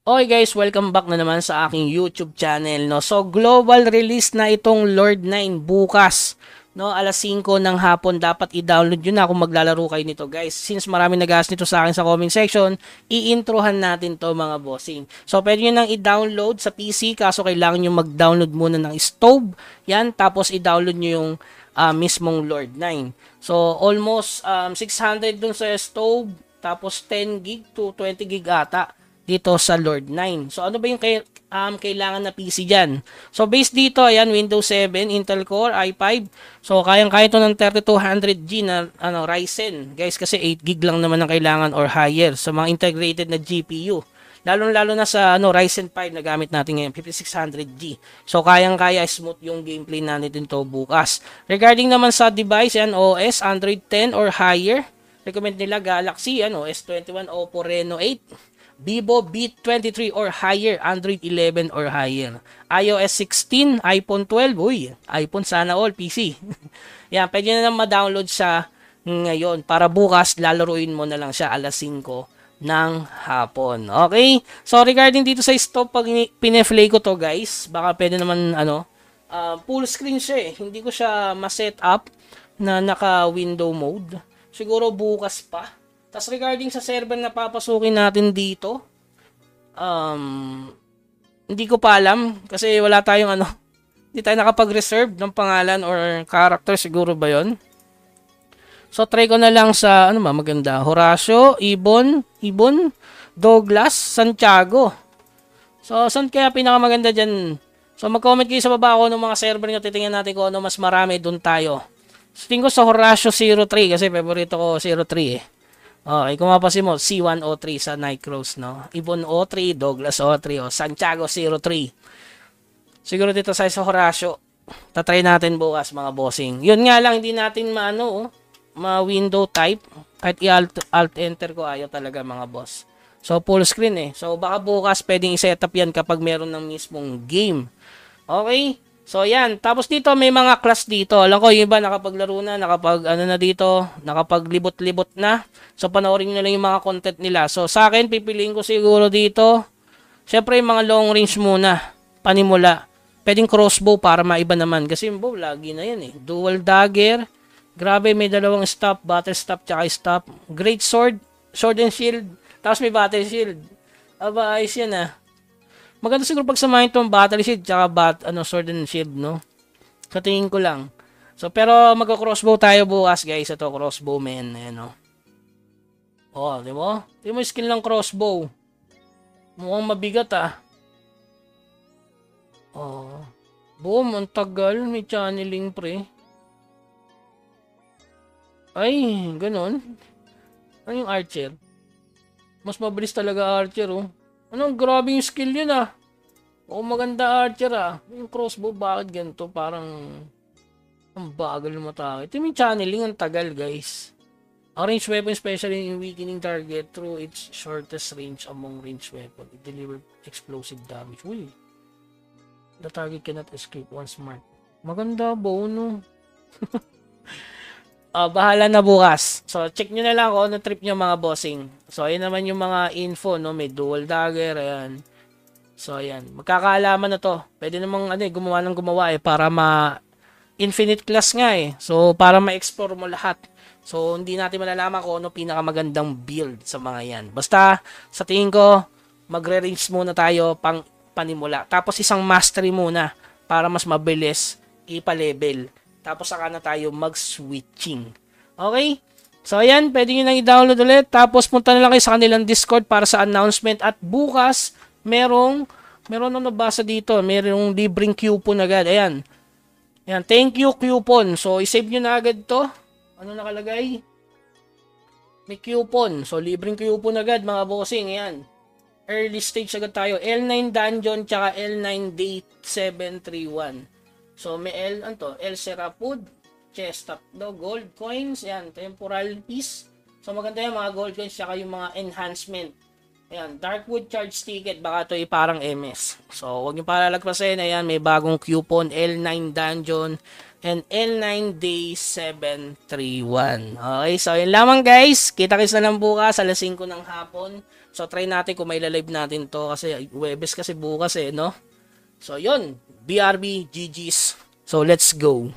Okay guys, welcome back na naman sa aking YouTube channel, no. So global release na itong Lord 9 bukas, no, alas 5 ng hapon. Dapat i-download yun na kung maglalaro kayo nito, guys. Since marami nag-ask nito sa akin sa comment section, i-introhan natin to, mga bossing. So pwede nyo nang i-download sa PC, kaso kailangan nyo mag-download muna ng stove. Yan, tapos i-download nyo yung mismong Lord 9. So almost 600 dun sa stove, tapos 10 gig to 20 gig ata dito sa Lord 9. So ano ba yung kailangan na PC dyan? So based dito, ayan, Windows 7, Intel Core, i5. So kayang-kaya ito ng 3200G na Ryzen. Guys, kasi 8 gig lang naman ang kailangan or higher sa mga integrated na GPU. Lalo na sa Ryzen 5 na gamit natin ngayon, 5600G. So kayang-kaya smooth yung gameplay natin to bukas. Regarding naman sa device, yan, OS, Android 10 or higher. Recommend nila Galaxy, S21, Oppo Reno 8. Vivo Beat 23 or higher, Android 11 or higher, iOS 16, iPhone 12, iPhone sana all, PC. Yan, pwede na lang ma-download siya ngayon para bukas lalaruin mo na lang siya alas 5 ng hapon. Okay? So regarding dito sa stop, pag pineflay ko to guys, baka pwede naman full screen siya eh. Hindi ko siya ma-set up na naka window mode. Siguro bukas pa. Tapos regarding sa server na papasukin natin dito, hindi ko pa alam kasi wala tayong hindi tayo nakapag-reserve ng pangalan or character, siguro ba yon? So try ko na lang sa maganda, Horacio, Ibon, Douglas, Santiago. So saan kaya pinakamaganda dyan? So mag-comment kayo sa baba kung ng mga server nyo, titingnan natin kung ano mas marami, dun tayo. So tingin ko sa Horacio 03 kasi favorito ko 03 eh. Okay, kung mapasin mo, C103 sa Nightcross, no? Ibon 03, Douglas 03, Santiago 03. Siguro dito sa Horacio. Tatry natin bukas, mga bossing. Yun nga lang, hindi natin ma-window type. Kahit i-alt-enter ko, ayaw talaga, mga boss. So, full screen eh. So, baka bukas pwedeng i-setup yan kapag meron ng mismong game. Okay? So, yan. Tapos dito, may mga class dito. Alam ko, yung iba nakapaglaro na, na dito, nakapaglibot-libot na. So, panoorin nyo na lang yung mga content nila. So, sa akin, pipiliin ko siguro dito. Siyempre, yung mga long range muna. Panimula. Pwedeng crossbow para maiba naman. Kasi yung bow, lagi na yan eh. Dual dagger. Grabe, may dalawang stop. Battle stop, tsaka stop. Great sword. Sword and shield. Tapos may battle shield. Aba, ayos yan ah. Maganda siguro pag samahin itong battle shield tsaka sword and shield, no? Sa tingin ko lang. So, pero magka-crossbow tayo bukas, guys. Ito, crossbow, man. Ayan, no? Oh, di mo? Di mo yung skill ng crossbow. Mukhang mabigat, ah. Oh. Boom, ang tagal. May channeling, pre. Ay, ganun. Ano yung archer? Mas mabilis talaga archer, oh. Anong grabe yung skill yun ah. O maganda archer ah. Yung crossbow bakit ganito? Parang ang bagal matake. Ito yung channeling, ang tagal guys. Ang range weapon especially in weakening target through its shortest range among range weapon. It delivers explosive damage. Uy. The target cannot escape once marked. Maganda bono. Bahala na bukas. So, check nyo na lang kung ano trip nyo, mga bossing. So, ayan naman yung mga info, no? May dual dagger, ayan. So, ayan. Magkakaalaman na to. Pwede namang, gumawa para infinite class nga eh. So, para ma-explore mo lahat. So, hindi natin malalaman kung ano pinakamagandang build sa mga yan. Basta, sa tingin ko, magre-range muna tayo panimula. Tapos, isang mastery muna para mas mabilis ipa-level. Tapos saka na tayo mag-switching. Okay? So, ayan. Pwede nyo nang i-download ulit. Tapos, punta na lang kayo sa kanilang Discord para sa announcement. At bukas, meron na nabasa dito. Merong libreng coupon agad. Ayan. Ayan. Thank you coupon. So, isave nyo na agad to. Ano nakalagay? May coupon. So, libreng coupon agad, mga bossing. Ayan. Early stage agad tayo. L9 Dungeon tsaka L9 Day 731. So, may El Serapud, chest up do, gold coins, yan, temporal piece. So, maganda yung mga gold coins, saka yung mga enhancement. Ayan, Darkwood charge ticket, baka ito parang MS. So, huwag nyo palalagpasin. Ayan, may bagong coupon, L9 Dungeon, and L9 Day 731. Okay, so yun lamang guys. Kita-kits na lang bukas, alas 5 ng hapon. So, try natin kung may live natin to. Kasi, Webes kasi bukas no? So, yun. BRB, GG's. So, let's go.